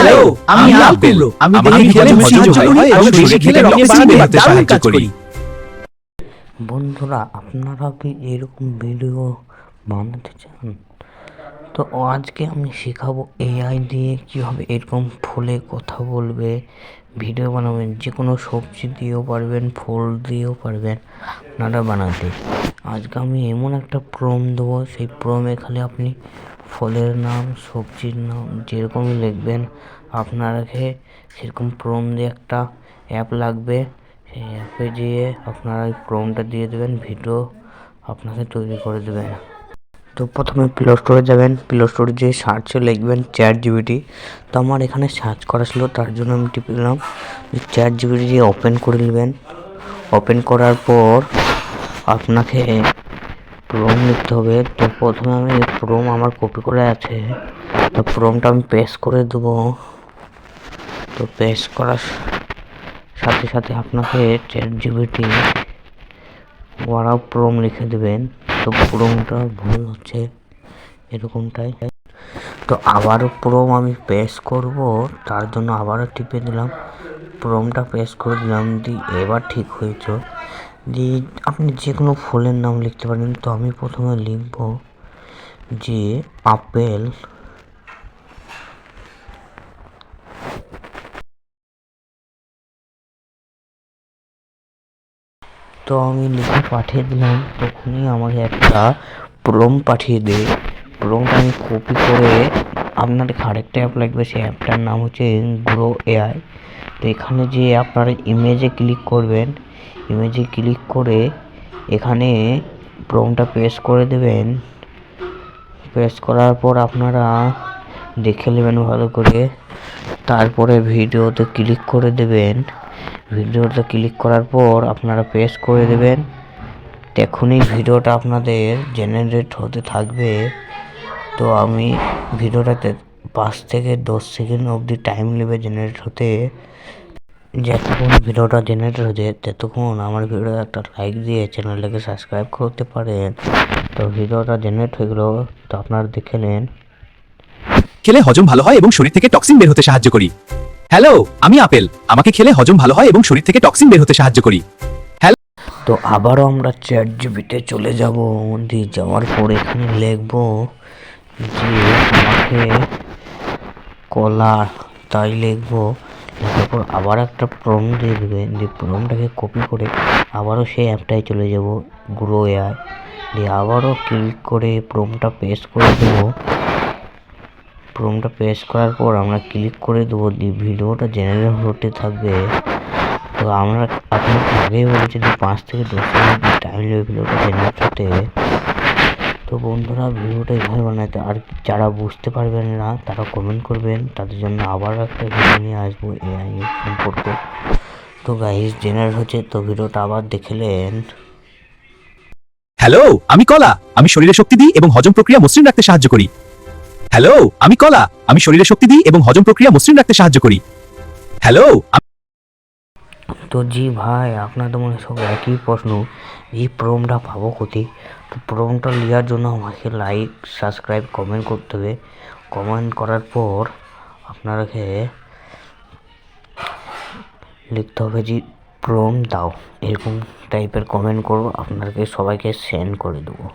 Hello, আমি apple. আমি দেখে খেলে সাহায্য করি এবং বেশি খেলে রক্তচাপ বাড়াতে সাহায্য করি। বন্ধুরা, আপনারা কি এরকম ভিডিও বানাতে চান? তো আজকে আমি শেখাবো এআই দিয়ে কীভাবে এরকম ফুলে কথা বলবে, ভিডিও বানাবেন। যে কোনো সবজি দিয়েও পারবেন, ফুল দিয়েও পারবেন আপনারা বানাতে। আজকে আমি এমন একটা প্রম্পট দেবো, সেই প্রম্পটে খালি আপনি ফলের নাম, সবজির নাম যেরকমই লিখবেন, আপনাকে সেরকম প্রম্পট দিয়ে একটা অ্যাপ লাগবে। সেই অ্যাপে যেয়ে আপনারা ওই প্রম্পটটা দিয়ে দেবেন, ভিডিও আপনাকে তৈরি করে দেবেন। তো প্রথমে প্লে স্টোরে যাবেন, প্লে স্টোরে যেয়ে সার্চে লিখবেন ChatGPT। তো আমার এখানে সার্চ করা ছিল, তার জন্য আমি টিপে দিলাম। ChatGPT দিয়ে ওপেন করে নেবেন। ওপেন করার পর আপনাকে প্রম্পট লিখতে হবে। তো প্রথমে আমি প্রম্পট আমার কপি করে আছে, তো প্রম্পটটা আমি পেস্ট করে দেবো। তো পেস্ট করার সাথে সাথে আপনাকে ChatGPT ওরাও প্রম্পট লিখে দেবেন। তো প্রম্পটটা ভুল হচ্ছে এরকমটাই। তো আবারও প্রম্পট আমি পেস্ট করব, তার জন্য আবারও টিপে দিলাম, প্রম্পটটা পেস্ট করে দিলাম। এবার ঠিক হয়েছে। আপনি যে কোনো ফুলের নাম লিখতে পারেন। তো আমি প্রথমে লিখব যে আপেল। তো আমি লিখে পাঠিয়ে দিলাম, তখনই আমাকে একটা প্রম্পট পাঠিয়ে দেয়। প্রম্পট আমি কপি করে আপনার আরেকটা অ্যাপ লাগবে, সেই অ্যাপটার নাম হচ্ছে গ্রো এআই। তো এখানে যে আপনারা ইমেজে ক্লিক করবেন, ইমেজে ক্লিক করে এখানে প্রম্পটটা পেস্ট করে দেবেন। পেস্ট করার পর আপনারা দেখে নেবেন ভালো করে। তারপরে ভিডিওতে ক্লিক করে দেবেন। ভিডিওতে ক্লিক করার পর আপনারা পেস্ট করে দেবেন। এখনই ভিডিওটা আপনাদের জেনারেট হতে থাকবে। তো আমি ভিডিওটাতে 5 থেকে 10 সেকেন্ড অবধি টাইম নেবে জেনারেট হতে। যতক্ষণ ভিডিওটা জেনারেট হচ্ছে ততক্ষণ আমার ভিডিওটা একটা লাইক দিয়ে চ্যানেলটাকে সাবস্ক্রাইব করতে পারেন। তো ভিডিওটা জেনারেট হয়ে গেল, তো আপনারা দেখে নেন। খেলে হজম ভালো হয় এবং শরীর থেকে টক্সিন বের হতে সাহায্য করি। হ্যালো, আমি আপেল। আমাকে খেলে হজম ভালো হয় এবং শরীর থেকে টক্সিন বের হতে সাহায্য করি। তো আবারও আমরা ChatGPT চলে যাব। যাওয়ার পর এখানে লিখব যে আমাকে কলা, তাই লিখব। লেখার পর আবার একটা প্রম্পট দিয়ে দেবেন। যে প্রম্পটটাকে কপি করে আবারও সেই অ্যাপটায় চলে যাব, গ্রো এআই। দিয়ে আবারও ক্লিক করে প্রম্পটটা পেস্ট করে দেবো। প্রম্পটটা পেস্ট করার পর আমরা ক্লিক করে দেবো, ভিডিওটা জেনারেট হতে থাকবে। তো আমরা আপনাকে আগেই বলেছি যে 5 থেকে 10 মিনিট টাইম নেবে ভিডিওটা জেনারেট হতে। তো বন্ধুরা, ভিডিওটা এইভাবে বানাতে, আর যারা বুঝতে পারবেন না তারা কমেন্ট করবেন, তাদের জন্য আবার একটা ভিডিও নিয়ে আসবো এআই সম্পর্কে। তো গাইস, জেনারেট হচ্ছে, তো ভিডিওটা আবার দেখলেন। হ্যালো, আমি কলা। আমি শরীরে শক্তি দিই এবং হজম প্রক্রিয়া মসৃণ রাখতে সাহায্য করি। হ্যালো, আমি কলা। আমি শরীরে শক্তি দিই এবং হজম প্রক্রিয়া মসৃণ রাখতে সাহায্য করি। হ্যালো। তো জি ভাই, আপনাদের মনে সব একই প্রশ্ন, এই প্রম্পটটা পাবো কোথায়? তো প্রম্পটটা নেওয়ার জন্য আমাকে লাইক, সাবস্ক্রাইব, কমেন্ট করতে হবে। কমেন্ট করার পর আপনাকে লিখতে হবে যে প্রম্পট দাও, এরকম টাইপের কমেন্ট করবো, আপনাকে সবাইকে সেন্ড করে দেবো।